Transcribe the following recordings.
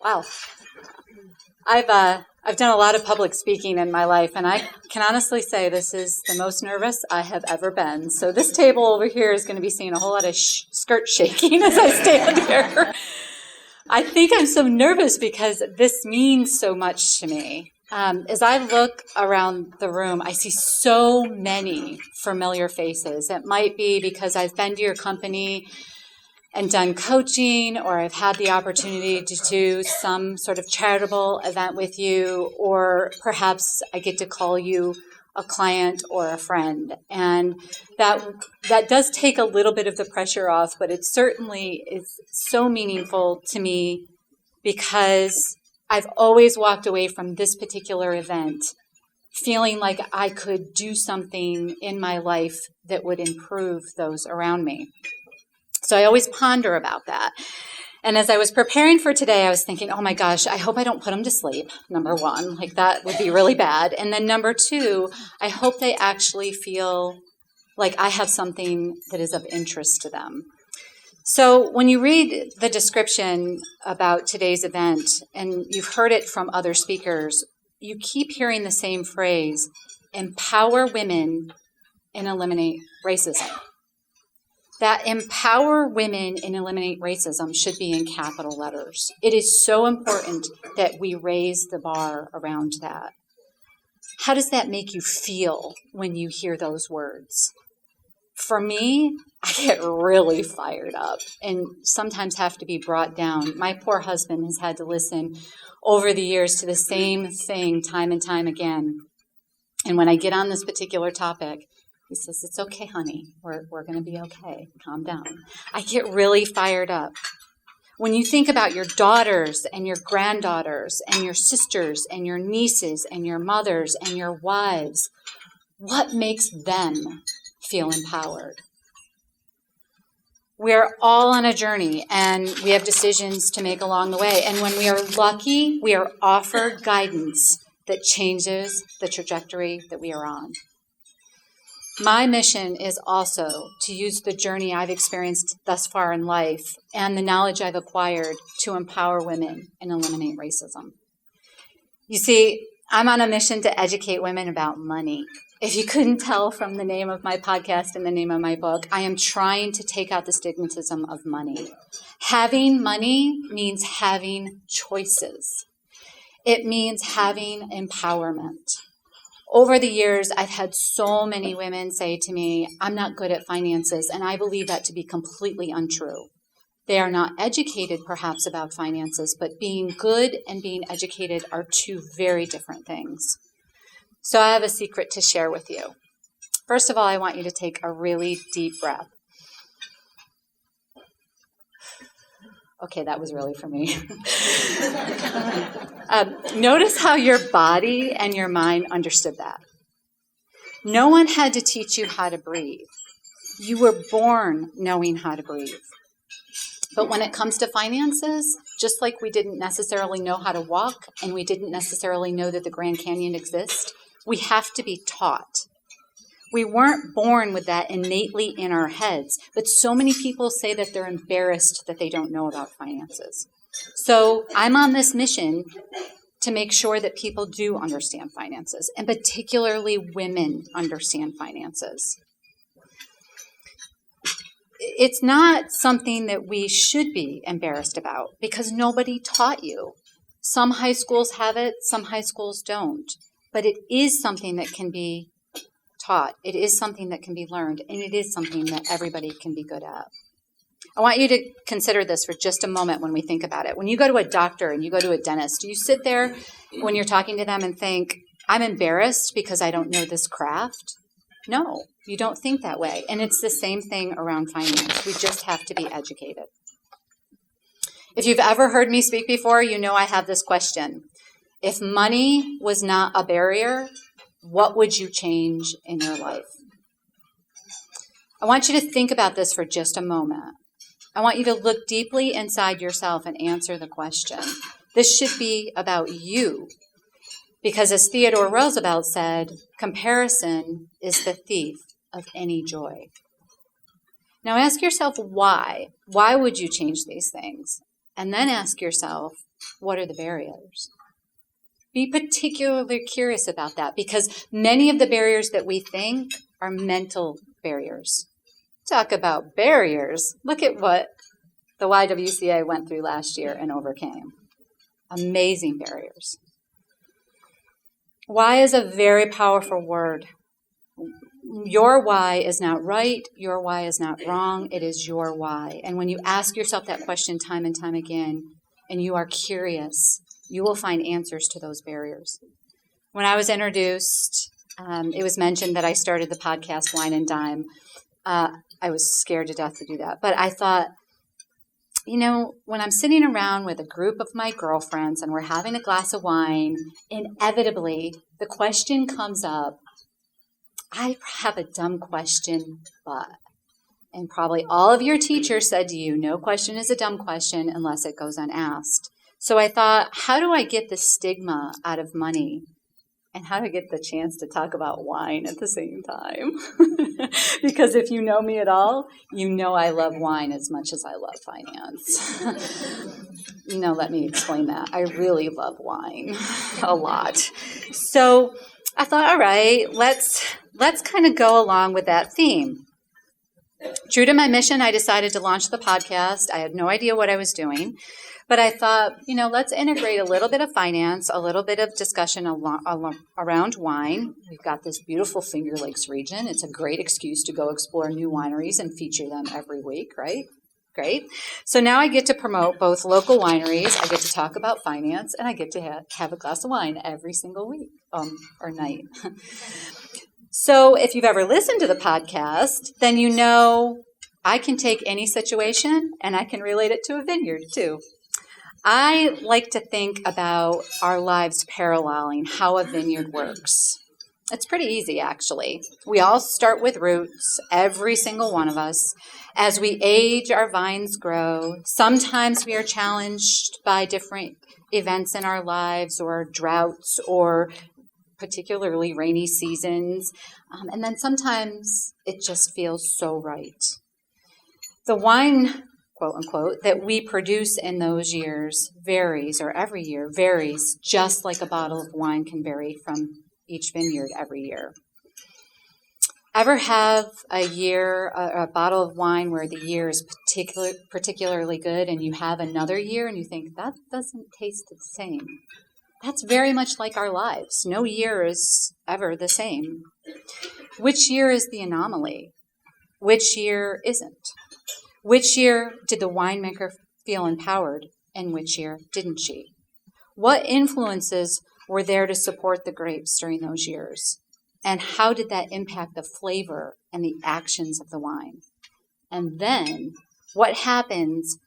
Wow. I've done a lot of public speaking in my life, and I can honestly say this is the most nervous I have ever been. So this table over here is going to be seeing a whole lot of skirt shaking as I stand here. I think I'm so nervous because this means so much to me. As I look around the room, I see so many familiar faces. It might be because I've been to your company and done coaching, or I've had the opportunity to do some sort of charitable event with you, or perhaps I get to call you a client or a friend. And that does take a little bit of the pressure off, but it certainly is so meaningful to me because I've always walked away from this particular event feeling like I could do something in my life that would improve those around me. So I always ponder about that. And as I was preparing for today, I was thinking, oh my gosh, I hope I don't put them to sleep, number one. Like that would be really bad. And then number two, I hope they actually feel like I have something that is of interest to them. So when you read the description about today's event, and you've heard it from other speakers, you keep hearing the same phrase, empower women and eliminate racism. That empower women and eliminate racism should be in capital letters. It is so important that we raise the bar around that. How does that make you feel when you hear those words? For me, I get really fired up and sometimes have to be brought down. My poor husband has had to listen over the years to the same thing time and time again. And when I get on this particular topic, he says, it's okay, honey. We're going to be okay. Calm down. I get really fired up. When you think about your daughters and your granddaughters and your sisters and your nieces and your mothers and your wives, what makes them feel empowered? We're all on a journey, and we have decisions to make along the way. And when we are lucky, we are offered guidance that changes the trajectory that we are on. My mission is also to use the journey I've experienced thus far in life and the knowledge I've acquired to empower women and eliminate racism. You see, I'm on a mission to educate women about money. If you couldn't tell from the name of my podcast and the name of my book, I am trying to take out the stigmatism of money. Having money means having choices. It means having empowerment. Over the years, I've had so many women say to me, I'm not good at finances, and I believe that to be completely untrue. They are not educated, perhaps, about finances, but being good and being educated are two very different things. So I have a secret to share with you. First of all, I want you to take a really deep breath. Okay, that was really for me. Notice how your body and your mind understood that. No one had to teach you how to breathe. You were born knowing how to breathe. But when it comes to finances, just like we didn't necessarily know how to walk and we didn't necessarily know that the Grand Canyon exists, we have to be taught. We weren't born with that innately in our heads, but so many people say that they're embarrassed that they don't know about finances. So I'm on this mission to make sure that people do understand finances, and particularly women understand finances. It's not something that we should be embarrassed about because nobody taught you. Some high schools have it, some high schools don't, but it is something that can be taught. It is something that can be learned, and it is something that everybody can be good at. I want you to consider this for just a moment when we think about it. When you go to a doctor and you go to a dentist, do you sit there when you're talking to them and think, I'm embarrassed because I don't know this craft? No, you don't think that way. And it's the same thing around finance. We just have to be educated. If you've ever heard me speak before, you know I have this question. If money was not a barrier, what would you change in your life? I want you to think about this for just a moment. I want you to look deeply inside yourself and answer the question. This should be about you. Because as Theodore Roosevelt said, comparison is the thief of any joy. Now ask yourself why. Why would you change these things? And then ask yourself, what are the barriers? Be particularly curious about that, because many of the barriers that we think are mental barriers. Talk about barriers. Look at what the YWCA went through last year and overcame. Amazing barriers. Why is a very powerful word. Your why is not right. Your why is not wrong. It is your why. And when you ask yourself that question time and time again, and you are curious, you will find answers to those barriers. When I was introduced, it was mentioned that I started the podcast Wine and Dime. I was scared to death to do that. But I thought, when I'm sitting around with a group of my girlfriends and we're having a glass of wine, inevitably the question comes up, I have a dumb question, but, and probably all of your teachers said to you, no question is a dumb question unless it goes unasked. So I thought, how do I get the stigma out of money? And how do I get the chance to talk about wine at the same time? Because if you know me at all, you know I love wine as much as I love finance. Let me explain that. I really love wine a lot. So I thought, all right, let's kind of go along with that theme. True to my mission, I decided to launch the podcast. I had no idea what I was doing. But I thought, let's integrate a little bit of finance, a little bit of discussion around wine. We've got this beautiful Finger Lakes region. It's a great excuse to go explore new wineries and feature them every week, right? Great. So now I get to promote both local wineries, I get to talk about finance, and I get to have a glass of wine every single week or night. So if you've ever listened to the podcast, then you know I can take any situation and I can relate it to a vineyard too. I like to think about our lives paralleling how a vineyard works. It's pretty easy, actually. We all start with roots, every single one of us. As we age, our vines grow. Sometimes we are challenged by different events in our lives or droughts or particularly rainy seasons. And then sometimes it just feels so right. The wine, quote unquote, that we produce in those years varies, or every year varies, just like a bottle of wine can vary from each vineyard every year. Ever have a bottle of wine where the year is particularly good and you have another year and you think, that doesn't taste the same? That's very much like our lives. No year is ever the same. Which year is the anomaly? Which year isn't? Which year did the winemaker feel empowered and which year didn't she? What influences were there to support the grapes during those years? And how did that impact the flavor and the actions of the wine? And then what happens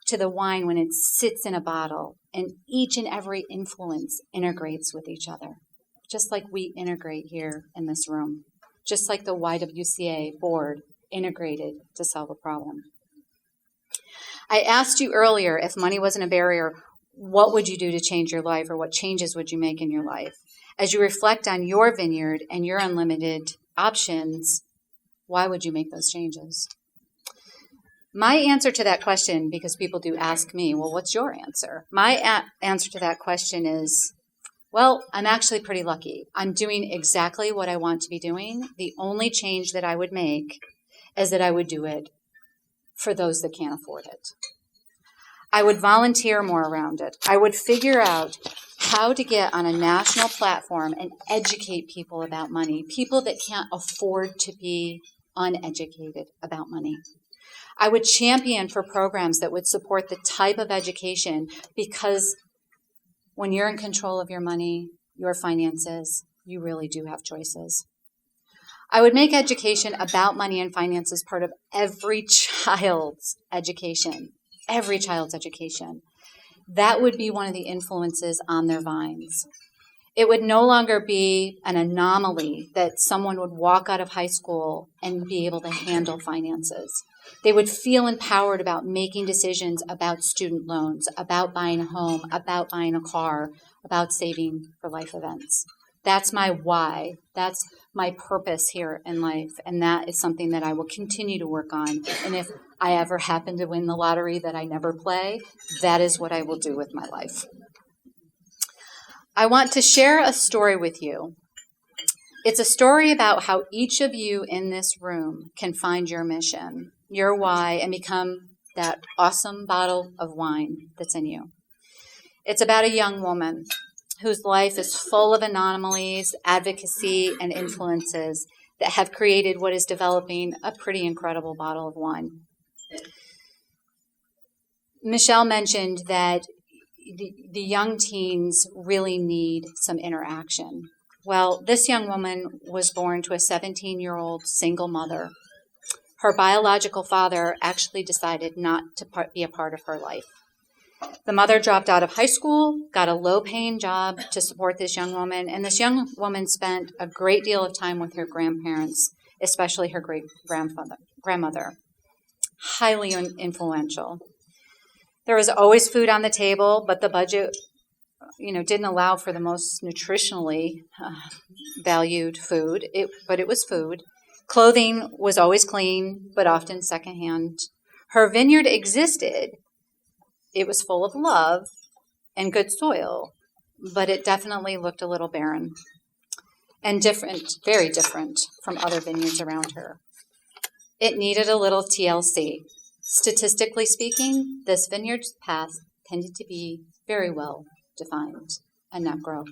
to the wine when it sits in a bottle and each and every influence integrates with each other, just like we integrate here in this room, just like the YWCA board integrated to solve a problem. I asked you earlier, if money wasn't a barrier, what would you do to change your life, or what changes would you make in your life? As you reflect on your vineyard and your unlimited options, why would you make those changes? My answer to that question, because people do ask me, well, what's your answer? My answer to that question is, well, I'm actually pretty lucky. I'm doing exactly what I want to be doing. The only change that I would make is that I would do it for those that can't afford it. I would volunteer more around it. I would figure out how to get on a national platform and educate people about money, people that can't afford to be uneducated about money. I would champion for programs that would support the type of education, because when you're in control of your money, your finances, you really do have choices. I would make education about money and finances part of every child's education. Every child's education. That would be one of the influences on their vines. It would no longer be an anomaly that someone would walk out of high school and be able to handle finances. They would feel empowered about making decisions about student loans, about buying a home, about buying a car, about saving for life events. That's my why. That's my purpose here in life. And that is something that I will continue to work on. And if I ever happen to win the lottery that I never play, that is what I will do with my life. I want to share a story with you. It's a story about how each of you in this room can find your mission, your why, and become that awesome bottle of wine that's in you. It's about a young woman whose life is full of anomalies, advocacy, and influences that have created what is developing a pretty incredible bottle of wine. Michelle mentioned that the young teens really need some interaction. Well, this young woman was born to a 17-year-old single mother. Her biological father actually decided not to be a part of her life. The mother dropped out of high school, got a low-paying job to support this young woman, and this young woman spent a great deal of time with her grandparents, especially her great-grandmother. Highly influential. There was always food on the table, but the budget, didn't allow for the most nutritionally valued food, but it was food. Clothing was always clean, but often secondhand. Her vineyard existed. It was full of love and good soil, but it definitely looked a little barren and different, very different from other vineyards around her. It needed a little TLC. Statistically speaking, this vineyard's path tended to be very well defined and not grow.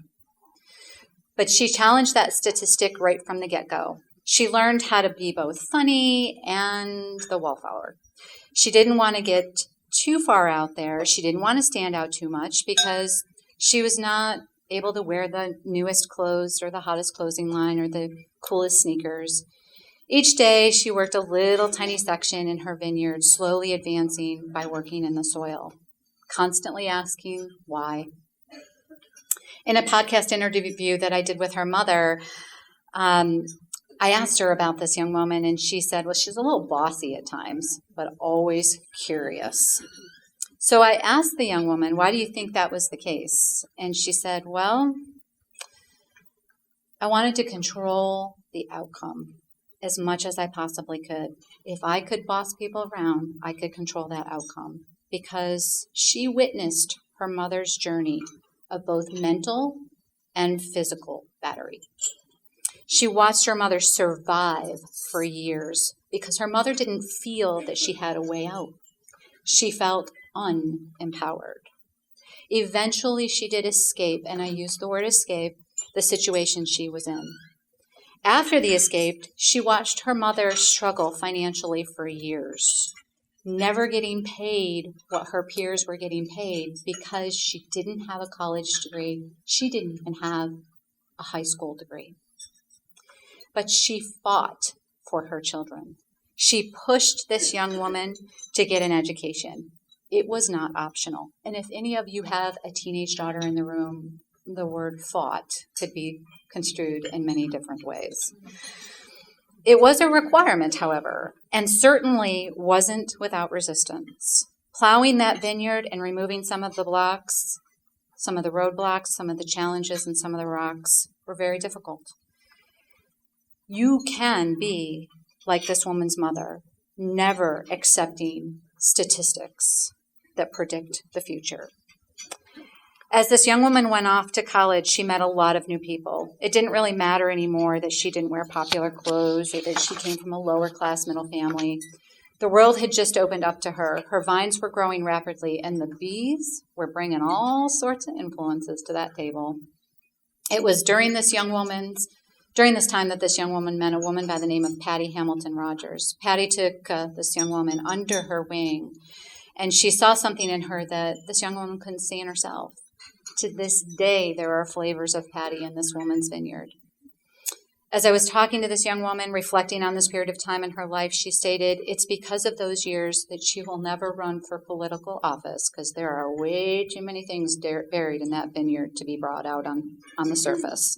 But she challenged that statistic right from the get-go. She learned how to be both funny and the wallflower. She didn't want to get too far out there. She didn't want to stand out too much because she was not able to wear the newest clothes or the hottest clothing line or the coolest sneakers. Each day she worked a little tiny section in her vineyard, slowly advancing by working in the soil, constantly asking why. In a podcast interview that I did with her mother, I asked her about this young woman, and she said, well, she's a little bossy at times, but always curious. So I asked the young woman, why do you think that was the case? And she said, well, I wanted to control the outcome as much as I possibly could. If I could boss people around, I could control that outcome because she witnessed her mother's journey of both mental and physical battery. She watched her mother survive for years because her mother didn't feel that she had a way out. She felt unempowered. Eventually, she did escape, and I use the word escape, the situation she was in. After the escape, she watched her mother struggle financially for years, never getting paid what her peers were getting paid because she didn't have a college degree. She didn't even have a high school degree. But she fought for her children. She pushed this young woman to get an education. It was not optional. And if any of you have a teenage daughter in the room, the word fought could be construed in many different ways. It was a requirement, however, and certainly wasn't without resistance. Plowing that vineyard and removing some of the blocks, some of the roadblocks, some of the challenges, and some of the rocks were very difficult. You can be like this woman's mother, never accepting statistics that predict the future. As this young woman went off to college, she met a lot of new people. It didn't really matter anymore that she didn't wear popular clothes or that she came from a lower class middle family. The world had just opened up to her. Her vines were growing rapidly, and the bees were bringing all sorts of influences to that table. It was during this time that this young woman met a woman by the name of Patty Hamilton Rogers. Patty took this young woman under her wing, and she saw something in her that this young woman couldn't see in herself. To this day, there are flavors of Patty in this woman's vineyard. As I was talking to this young woman, reflecting on this period of time in her life, she stated, it's because of those years that she will never run for political office because there are way too many things buried in that vineyard to be brought out on the surface.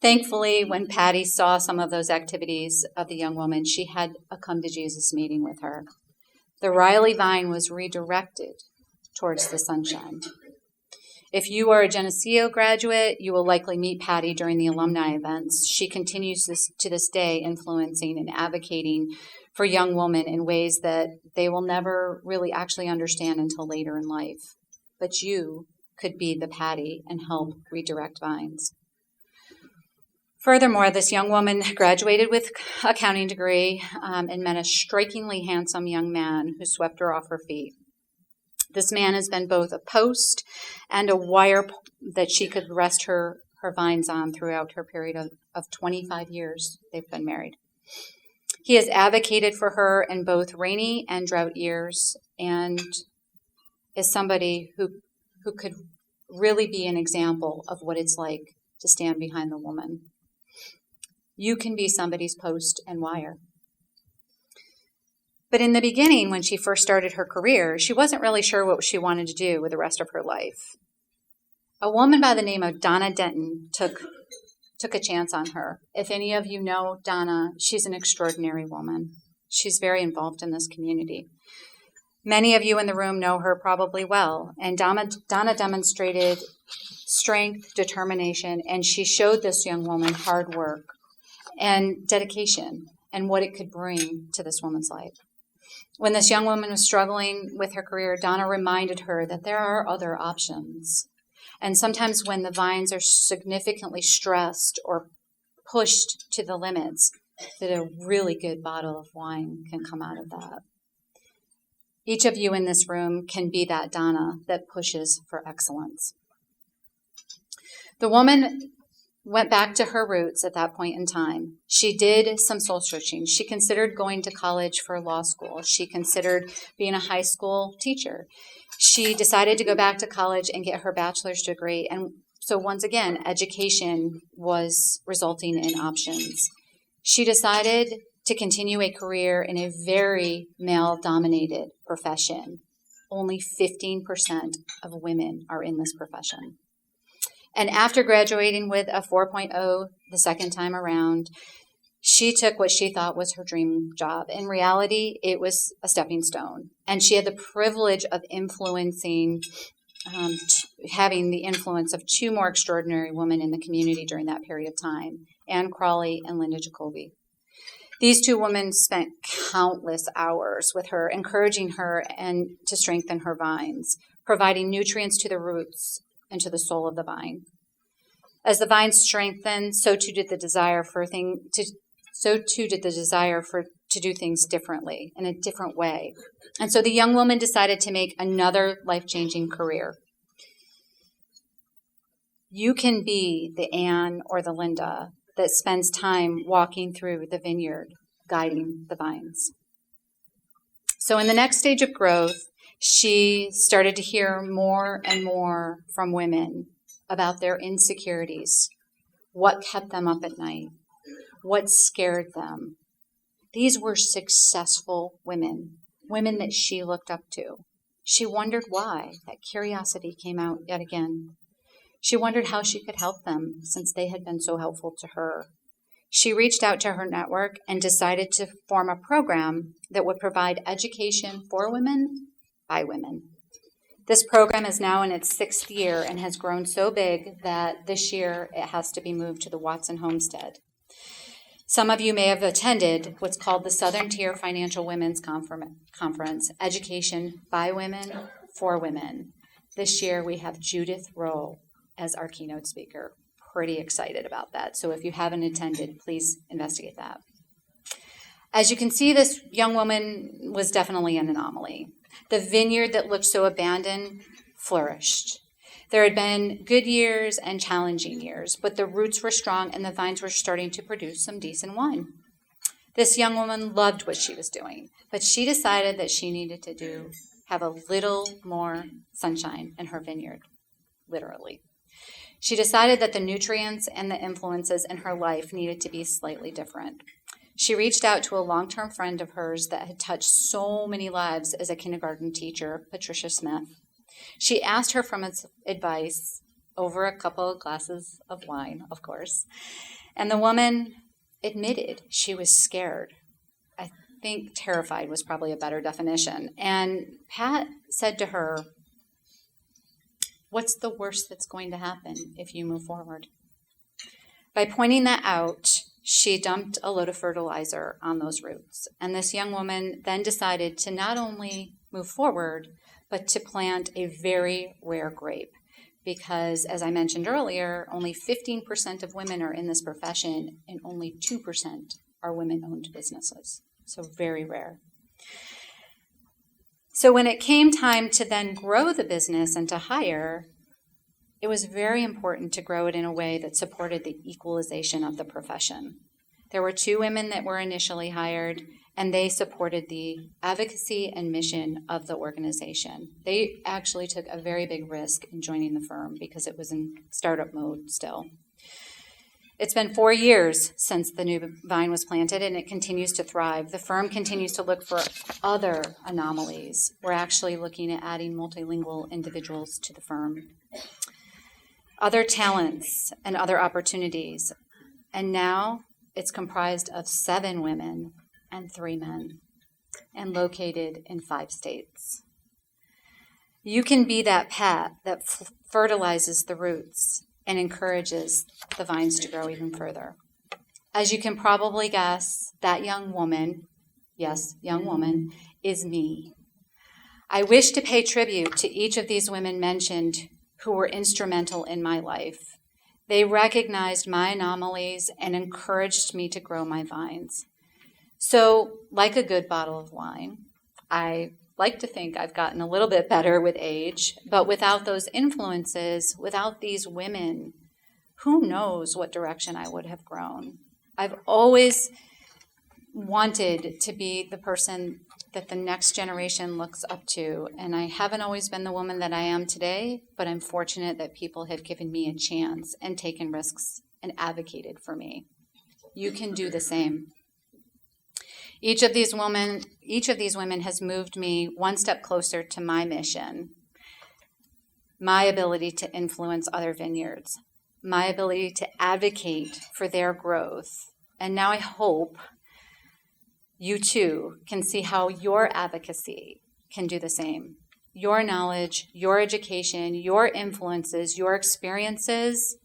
Thankfully, when Patty saw some of those activities of the young woman, she had a come to Jesus meeting with her. The Riley vine was redirected towards the sunshine. If you are a Geneseo graduate, you will likely meet Patty during the alumni events. She continues to this day influencing and advocating for young women in ways that they will never really actually understand until later in life. But you could be the Patty and help redirect vines. Furthermore, this young woman graduated with an accounting degree and met a strikingly handsome young man who swept her off her feet. This man has been both a post and a wire that she could rest her vines on throughout her period of 25 years they've been married. He has advocated for her in both rainy and drought years and is somebody who could really be an example of what it's like to stand behind the woman. You can be somebody's post and wire. But in the beginning, when she first started her career, she wasn't really sure what she wanted to do with the rest of her life. A woman by the name of Donna Denton took a chance on her. If any of you know Donna, she's an extraordinary woman. She's very involved in this community. Many of you in the room know her probably well, and Donna demonstrated strength, determination, and she showed this young woman hard work and dedication and what it could bring to this woman's life. When this young woman was struggling with her career, Donna reminded her that there are other options. And sometimes when the vines are significantly stressed or pushed to the limits, that a really good bottle of wine can come out of that. Each of you in this room can be that Donna that pushes for excellence. The woman went back to her roots at that point in time. She did some soul searching. She considered going to college for law school. She considered being a high school teacher. She decided to go back to college and get her bachelor's degree. And so once again, education was resulting in options. She decided to continue a career in a very male-dominated profession. Only 15% of women are in this profession. And after graduating with a 4.0 the second time around, she took what she thought was her dream job. In reality, it was a stepping stone. And she had the privilege of influencing, having the influence of two more extraordinary women in the community during that period of time, Ann Crawley and Linda Jacoby. These two women spent countless hours with her, encouraging her and to strengthen her vines, providing nutrients to the roots and to the soul of the vine. As the vine strengthened, so too did the desire to do things differently, in a different way. And so the young woman decided to make another life-changing career. You can be the Anne or the Linda that spends time walking through the vineyard, guiding the vines. So in the next stage of growth, she started to hear more and more from women about their insecurities, what kept them up at night, what scared them. These were successful women that she looked up to. She wondered why. That curiosity came out yet again. She wondered how she could help them since they had been so helpful to her. She reached out to her network and decided to form a program that would provide education for women by women. This program is now in its 6th year and has grown so big that this year it has to be moved to the Watson Homestead. Some of you may have attended what's called the Southern Tier Financial Women's Conference, Education by Women, for Women. This year we have Judith Rowe as our keynote speaker. Pretty excited about that. So if you haven't attended, please investigate that. As you can see, this young woman was definitely an anomaly. The vineyard that looked so abandoned flourished. There had been good years and challenging years, but the roots were strong and the vines were starting to produce some decent wine. This young woman loved what she was doing, but she decided that she needed to have a little more sunshine in her vineyard, literally. She decided that the nutrients and the influences in her life needed to be slightly different. She reached out to a long-term friend of hers that had touched so many lives as a kindergarten teacher, Patricia Smith. She asked her for advice over a couple of glasses of wine, of course. And the woman admitted she was scared. I think terrified was probably a better definition. And Pat said to her, "What's the worst that's going to happen if you move forward?" By pointing that out, she dumped a load of fertilizer on those roots. And this young woman then decided to not only move forward, but to plant a very rare grape. Because, as I mentioned earlier, only 15% of women are in this profession, and only 2% are women-owned businesses. So very rare. So when it came time to then grow the business and to hire, it was very important to grow it in a way that supported the equalization of the profession. There were 2 women that were initially hired, and they supported the advocacy and mission of the organization. They actually took a very big risk in joining the firm because it was in startup mode still. It's been 4 years since the new vine was planted, and it continues to thrive. The firm continues to look for other anomalies. We're actually looking at adding multilingual individuals to the firm, other talents and other opportunities. And now it's comprised of 7 women and 3 men, and located in 5 states. You can be that pat that fertilizes the roots and encourages the vines to grow even further. As you can probably guess, that young woman, yes, young woman, is me. I wish to pay tribute to each of these women mentioned who were instrumental in my life. They recognized my anomalies and encouraged me to grow my vines. So, like a good bottle of wine, I like to think I've gotten a little bit better with age, but without those influences, without these women, who knows what direction I would have grown. I've always wanted to be the person that the next generation looks up to, and I haven't always been the woman that I am today, but I'm fortunate that people have given me a chance and taken risks and advocated for me. You can do the same. Each of these women has moved me one step closer to my mission, my ability to influence other vineyards, my ability to advocate for their growth. And now I hope you too can see how your advocacy can do the same. Your knowledge, your education, your influences, your experiences,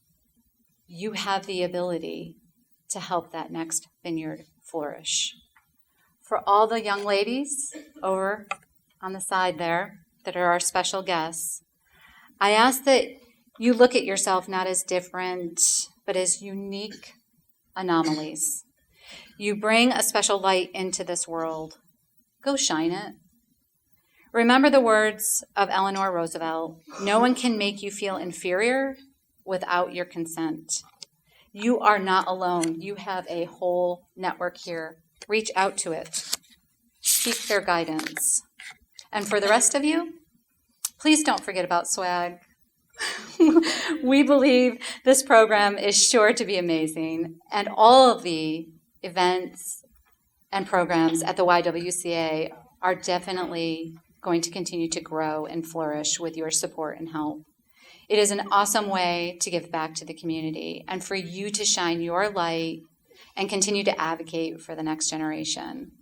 you have the ability to help that next vineyard flourish. For all the young ladies over on the side there that are our special guests, I ask that you look at yourself not as different, but as unique anomalies. You bring a special light into this world. Go shine it. Remember the words of Eleanor Roosevelt, "No one can make you feel inferior without your consent." You are not alone. You have a whole network here. Reach out to it. Seek their guidance. And for the rest of you, please don't forget about swag. We believe this program is sure to be amazing, and all of the events and programs at the YWCA are definitely going to continue to grow and flourish with your support and help. It is an awesome way to give back to the community and for you to shine your light and continue to advocate for the next generation.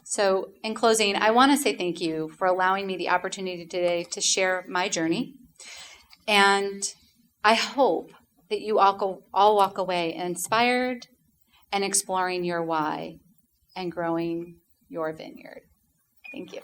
So in closing, I want to say thank you for allowing me the opportunity today to share my journey. And I hope that you all walk away inspired and exploring your why and growing your vineyard. Thank you.